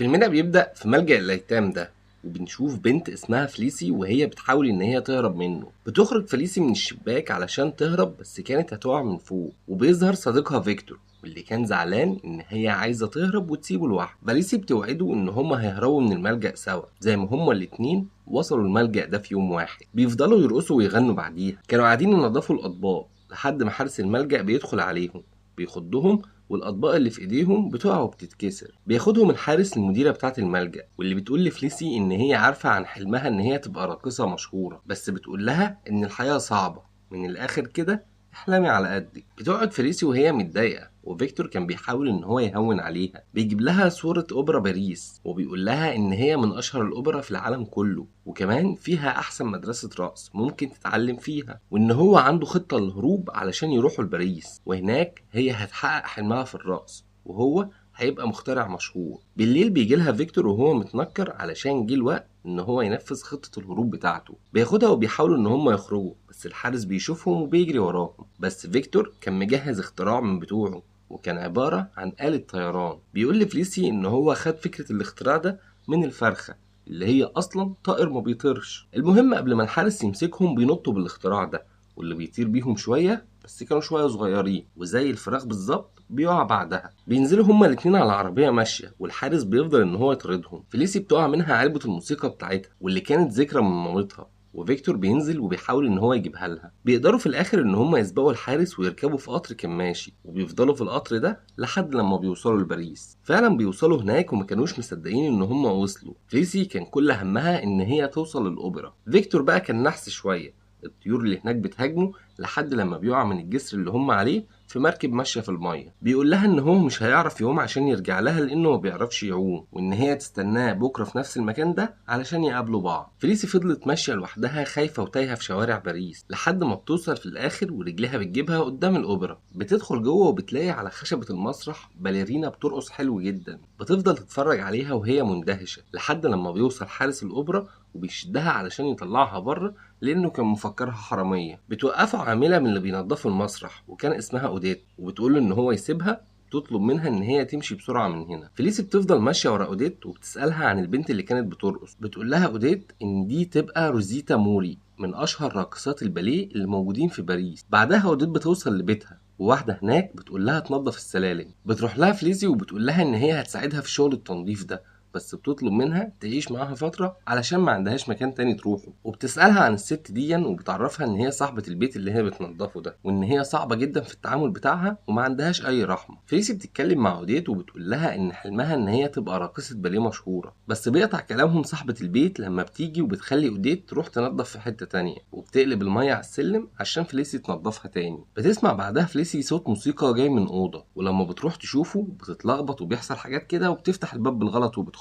فيلمنا بيبدأ في ملجأ الأيتام ده، وبنشوف بنت اسمها فليسي وهي بتحاول إن هي تهرب منه. بتخرج فليسي من الشباك علشان تهرب، بس كانت هتقع من فوق، وبيظهر صديقها فيكتور واللي كان زعلان إن هي عايزة تهرب وتسيبه لوحده. فليسي بتوعده إن هما هيهربوا من الملجأ سوا، زي ما هما الاتنين وصلوا الملجأ ده في يوم واحد. بيفضلوا يرقصوا ويغنوا بعديها. كانوا قاعدين ينضفوا الأطباق لحد ما حارس الملجأ بيدخل عليهم، بيخضهم والاطباق اللي في ايديهم بتقع وبتتكسر. بياخدهم الحارس للمديره بتاعه الملجأ، واللي بتقول لفليسي ان هي عارفه عن حلمها ان هي تبقى راقصه مشهوره، بس بتقول لها ان الحياه صعبه، من الاخر كده احلامي على قدك. بتقعد فليسي وهي متضايقه، وفيكتور كان بيحاول ان هو يهون عليها. بيجيب لها صورة اوبرا باريس، وبيقول لها ان هي من اشهر الاوبرا في العالم كله، وكمان فيها احسن مدرسة رقص ممكن تتعلم فيها، وان هو عنده خطة للهروب علشان يروحوا لباريس، وهناك هي هتحقق حلمها في الرقص، وهو هيبقى مخترع مشهور. بالليل بيجيلها فيكتور وهو متنكر علشان جه الوقت ان هو ينفذ خطة الهروب بتاعته. بياخدها وبيحاولوا ان هم يخرجوا، بس الحارس بيشوفهم وبيجري وراهم. بس فيكتور كان مجهز اختراع من بتوعه، وكان عبارة عن آلة طيران. بيقول لفليسي ان هو خد فكرة الاختراع ده من الفرخة اللي هي اصلا طائر ما بيطيرش. المهم قبل ما الحارس يمسكهم بينطوا بالاختراع ده، واللي بيطير بيهم شوية، بس كانوا شوية صغيرين وزي الفراخ بالظبط بيقع بعدها. بينزلوا هما الاتنين على عربية ماشية، والحارس بيفضل ان هو يطاردهم. فليسي بتقع منها علبة الموسيقى بتاعتها واللي كانت ذكرى من مامتها، وفيكتور بينزل وبيحاول ان هو يجيبها لها. بيقدروا في الاخر ان هم يسبقوا الحارس ويركبوا في قطر كان ماشي، وبيفضلوا في القطر ده لحد لما بيوصلوا لباريس. فعلا بيوصلوا هناك وما كانوش مصدقين ان هم وصلوا. فليسي كان كل همها ان هي توصل للاوبرا. فيكتور بقى كان نحس شويه. الطيور اللي هناك بتهاجمه لحد لما بيقع من الجسر اللي هم عليه في مركب ماشيه في الميه. بيقول لها ان هو مش هيعرف يعوم عشان يرجع لها لانه ما بيعرفش يعوم، وان هي تستناه بكره في نفس المكان ده علشان يقابلوا بعض. فليسي فضلت ماشيه لوحدها خايفه وتايهه في شوارع باريس لحد ما بتوصل في الاخر ورجليها بتجيبها قدام الاوبرا. بتدخل جوه وبتلاقي على خشبه المسرح باليرينا بترقص حلو جدا. بتفضل تتفرج عليها وهي مندهشه لحد لما بيوصل حارس الاوبرا وبيشدها علشان يطلعها بره لانه كان مفكرها حراميه. بتوقفه عامله من اللي بينظفوا المسرح وكان اسمها اوديت، وبتقول له ان هو يسيبها، تطلب منها ان هي تمشي بسرعه من هنا. فليسي بتفضل ماشيه ورا اوديت وبتسالها عن البنت اللي كانت بترقص. بتقول لها اوديت ان دي تبقى روزيتا موري، من اشهر راقصات الباليه اللي موجودين في باريس. بعدها اوديت بتوصل لبيتها، وواحده هناك بتقول لها تنظف السلالم. بتروح لها فليسي وبتقول لها ان هي هتساعدها في شغل التنظيف ده، بس بتطلب منها تعيش معاها فترة علشان ما عندهاش مكان تاني تروحه. وبتسألها عن الست دي وبتعرفها ان هي صاحبة البيت اللي هي بتنضفه ده، وان هي صعبة جدا في التعامل بتاعها وما عندهاش اي رحمة. فليسي بتتكلم مع اوديت وبتقول لها ان حلمها ان هي تبقى راقصة باليه مشهورة، بس بيقطع كلامهم صاحبة البيت لما بتيجي وبتخلي اوديت تروح تنضف في حتة تانية، وبتقلب المية على السلم عشان فليسي تنضفها تاني. بتسمع بعدها فليسي صوت موسيقى جاي من أوضة، ولما بتروح تشوفه بتتلخبط وبيحصل حاجات كده، وبتفتح الباب بالغلط وبتخش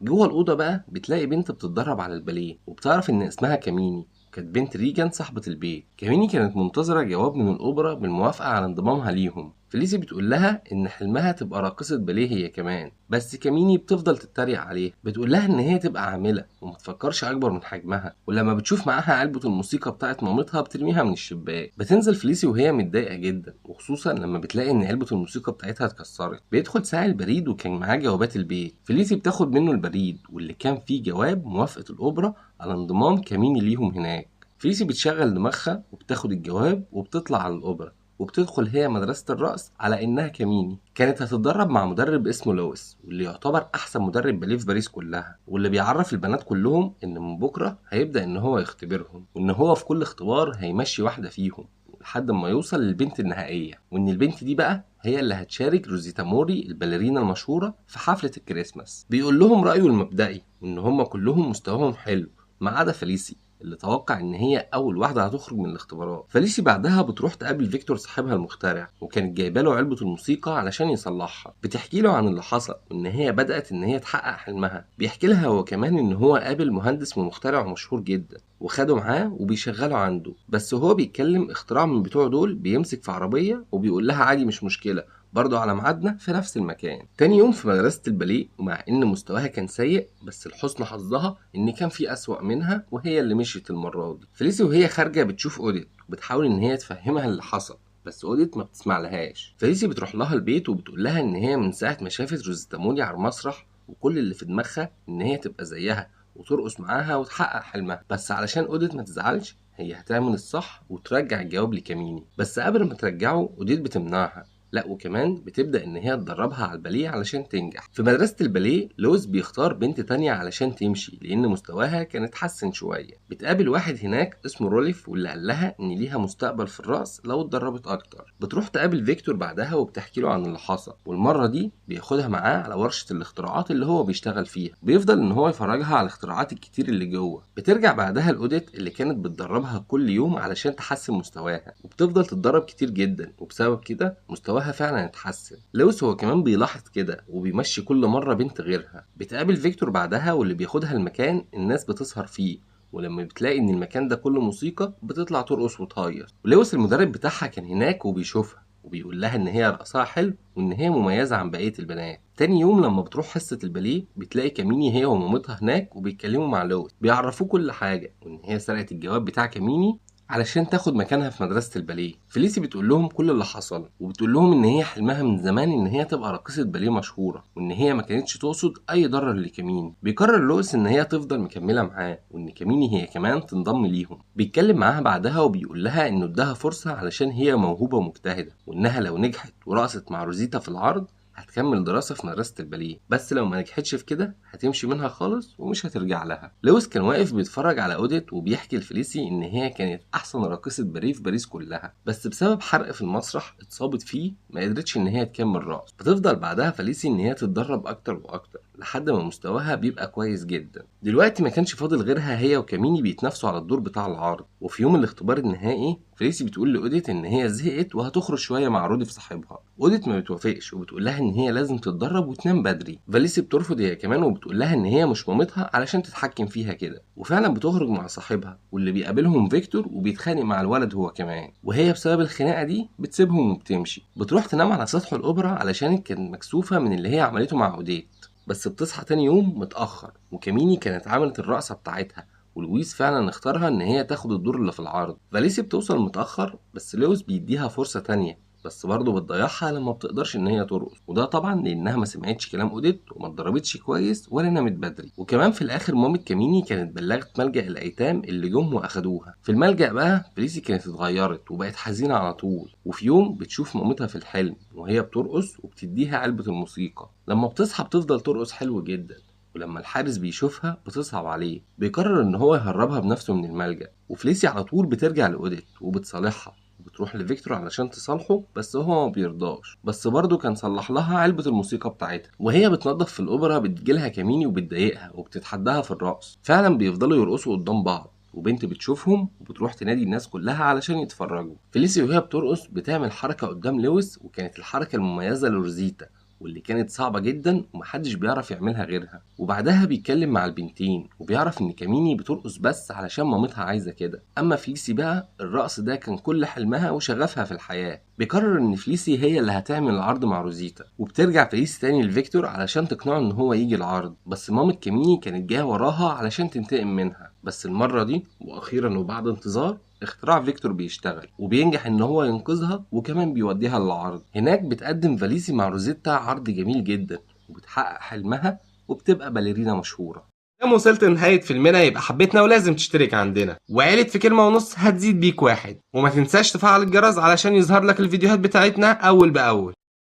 جوه الأوضة. بقى بتلاقي بنت بتتدرب على الباليه، وبتعرف إن اسمها كاميني، كانت بنت ريجان صاحبة البيت. كاميني كانت منتظرة جواب من الأوبرا بالموافقة على انضمامها ليهم. فليسي بتقول لها إن حلمها تبقى راقصة باليه هي كمان، بس كاميني بتفضل تتريق عليها. بتقول لها إن هي تبقى عاملة ومتفكرش أكبر من حجمها، ولما بتشوف معاها علبة الموسيقى بتاعت مامتها بترميها من الشباك. بتنزل فليسي وهي متضايقة جدا، وخصوصا لما بتلاقي إن علبة الموسيقى بتاعتها اتكسرت. بيدخل ساعي البريد وكان معاه جوابات البيت. فليسي بتاخد منه البريد واللي كان فيه جواب موافقة الأوبرا على انضمام كاميني ليهم هناك. فليسي بتشغل دماغها وبتاخد الجواب وبتطلع على الأوبرا، وبتدخل هي مدرسة الرقص على إنها كاميني. كانت هتتدرب مع مدرب اسمه لويس، واللي يعتبر أحسن مدرب باليه في باريس كلها، واللي بيعرف البنات كلهم إن من بكرة هيبدأ إن هو يختبرهم، وإن هو في كل اختبار هيمشي واحدة فيهم لحد ما يوصل للبنت النهائية، وإن البنت دي بقى هي اللي هتشارك روزيتا موري الباليرينا المشهورة في حفلة الكريسماس. بيقول لهم رأيه المبدئي إن هم كلهم مستواهم حلو ما عدا فاليسي اللي توقع ان هي اول واحده هتخرج من الاختبارات. فاليسي بعدها بتروح تقابل فيكتور صاحبها المخترع، وكانت جايبه له علبه الموسيقى علشان يصلحها. بتحكي له عن اللي حصل وان هي بدات ان هي تحقق حلمها. بيحكي لها هو كمان ان هو قابل مهندس ومخترع مشهور جدا وخده معاه وبيشغله عنده، بس هو بيتكلم اختراع من بتوع دول بيمسك في عربيه وبيقول لها عادي مش مشكله، برضه على ميعادنا في نفس المكان. تاني يوم في مدرسة الباليه، ومع ان مستواها كان سيء بس لحسن حظها ان كان في اسوأ منها وهي اللي مشيت المرة دي. فليسي وهي خارجة بتشوف اوديت وبتحاول ان هي تفهمها اللي حصل، بس اوديت ما بتسمع لهاش. فليسي بتروح لها البيت وبتقول لها ان هي من ساعة ما شافت روزيتا موري على المسرح وكل اللي في دماغها ان هي تبقى زيها وترقص معاها وتحقق حلمها. بس علشان اوديت ما تزعلش هي هتعمل الصح وترجع الجواب لكاميني، بس قبل ما ترجعه اوديت بتمنعها، لا وكمان بتبدأ إن هي تدربها على الباليه علشان تنجح. في مدرسة الباليه لويس بيختار بنت تانية علشان تمشي لأن مستواها كان اتحسن شوية. بتقابل واحد هناك اسمه روليف واللي قال لها إن ليها مستقبل في الرقص لو اتدربت أكتر. بتروح تقابل فيكتور بعدها وبتحكي له عن اللي حصل، والمرة دي بياخدها معاه على ورشة الاختراعات اللي هو بيشتغل فيها. بيفضل إن هو يفرجها على الاختراعات الكتير اللي جوه. بترجع بعدها لأوديت اللي كانت بتدربها كل يوم علشان تحسن مستواها، وبتفضل تتدرب كتير جدا وبسبب كده مستواها فعلا اتحسن. لويس هو كمان بيلاحظ كده وبيمشي كل مرة بنت غيرها. بتقابل فيكتور بعدها واللي بياخدها المكان الناس بتسهر فيه، ولما بتلاقي ان المكان ده كله موسيقى بتطلع ترقص وتهيص. ولويس المدرب بتاعها كان هناك وبيشوفها وبيقول لها ان هي رقصها حلو وان هي مميزة عن بقية البنات. تاني يوم لما بتروح حصة الباليه بتلاقي كاميني هي ومامتها هناك وبيتكلموا مع لويس، بيعرفوه كل حاجة وان هي سرقت الجواب بتاع كاميني علشان تاخد مكانها في مدرسة الباليه. فيليسي بتقول لهم كل اللي حصل وبتقول لهم ان هي حلمها من زمان ان هي تبقى راقصة باليه مشهورة وان هي ما كانتش تقصد اي ضرر لكاميني. بيقرر لويس ان هي تفضل مكملة معاه وان كاميني هي كمان تنضم ليهم. بيتكلم معاها بعدها وبيقول لها انه اداها فرصة علشان هي موهوبة ومجتهدة، وانها لو نجحت ورقصت مع روزيتا في العرض هتكمل دراسة في مدرسة الباليه، بس لو ما نجحتش في كده هتمشي منها خالص ومش هترجع لها. لويس كان واقف بيتفرج على اوديت وبيحكي لفيليسي ان هي كانت احسن راقصة باليه في باريس كلها، بس بسبب حرق في المسرح اتصابت فيه ما قدرتش ان هي تكمل رقص. بتفضل بعدها فيليسي ان هي تتدرب اكتر واكتر لحد ما مستواها بيبقى كويس جدا. دلوقتي ما كانش فاضل غيرها هي وكاميني بيتنافسوا على الدور بتاع العرض. وفي يوم الاختبار النهائي فيليسي بتقول لاوديت ان هي زهقت وهتخرج شويه مع روديف صاحبها. اوديت ما بتوافقش وبتقول لها ان هي لازم تتدرب وتنام بدري. فيليسي بترفض هي كمان وبتقول لها ان هي مش مامتها علشان تتحكم فيها كده، وفعلا بتخرج مع صاحبها واللي بيقابلهم فيكتور وبيتخانق مع الولد هو كمان، وهي بسبب الخناقه دي بتسيبهم وبتمشي. بتروح تنام على سطح الاوبرا علشان كانت مكسوفه من اللي هي عملته مع اوديت، بس بتصحى تاني يوم متأخر وكاميني كانت عملت الرقصة بتاعتها ولويس فعلا اختارها ان هي تاخد الدور اللي في العرض. فاليسي بتوصل متأخر بس لويس بيديها فرصة تانية، بس برضه بتضيعها لما بتقدرش ان هي ترقص، وده طبعا لانها ما سمعتش كلام اوديت وما اتدربتش كويس ولا نامت بدري. وكمان في الاخر مامة كاميني كانت بلغت ملجأ الايتام اللي جم واخدوها. في الملجأ بقى فيليسي كانت اتغيرت وبقت حزينة على طول، وفي يوم بتشوف مامتها في الحلم وهي بترقص وبتديها علبة الموسيقى. لما بتصحى بتفضل ترقص حلو جدا، ولما الحارس بيشوفها بتصعب عليه. بيقرر ان هو يهربها بنفسه من الملجأ، وفليسي على طول بترجع لأوديت وبتصالحها وبتروح لفيكتور علشان تصالحه، بس هو ما بيرضاش، بس برضه كان صلح لها علبة الموسيقى بتاعتها. وهي بتنظف في الأوبرا بتجيلها كاميني وبتضايقها وبتتحداها في الرقص. فعلا بيفضلوا يرقصوا قدام بعض وبنت بتشوفهم وبتروح تنادي الناس كلها علشان يتفرجوا. فيليسي وهي بترقص بتعمل حركة قدام لويس، وكانت الحركة المميزة لروزيتا واللي كانت صعبة جدا ومحدش بيعرف يعملها غيرها. وبعدها بيتكلم مع البنتين وبيعرف ان كاميني بترقص بس علشان مامتها عايزة كده، اما فليسي بقى الرقص ده كان كل حلمها وشغفها في الحياة. بيقرر ان فليسي هي اللي هتعمل العرض مع روزيتا، وبترجع فليسي تاني لفيكتور علشان تقنعه ان هو يجي العرض، بس مامة كاميني كانت جايه وراها علشان تنتقم منها. بس المرة دي واخيرا وبعد انتظار اختراع فيكتور بيشتغل وبينجح ان هو ينقذها وكمان بيوديها للعرض. هناك بتقدم فاليسي مع روزيتا عرض جميل جدا وبتحقق حلمها وبتبقى باليرينا مشهورة. لما وصلت لنهاية فيلمنا يبقى حبيتنا ولازم تشترك عندنا، وعيلة في كلمة ونص هتزيد بيك واحد، وما تنساش تفعل الجرس علشان يظهر لك الفيديوهات بتاعتنا أول بأول.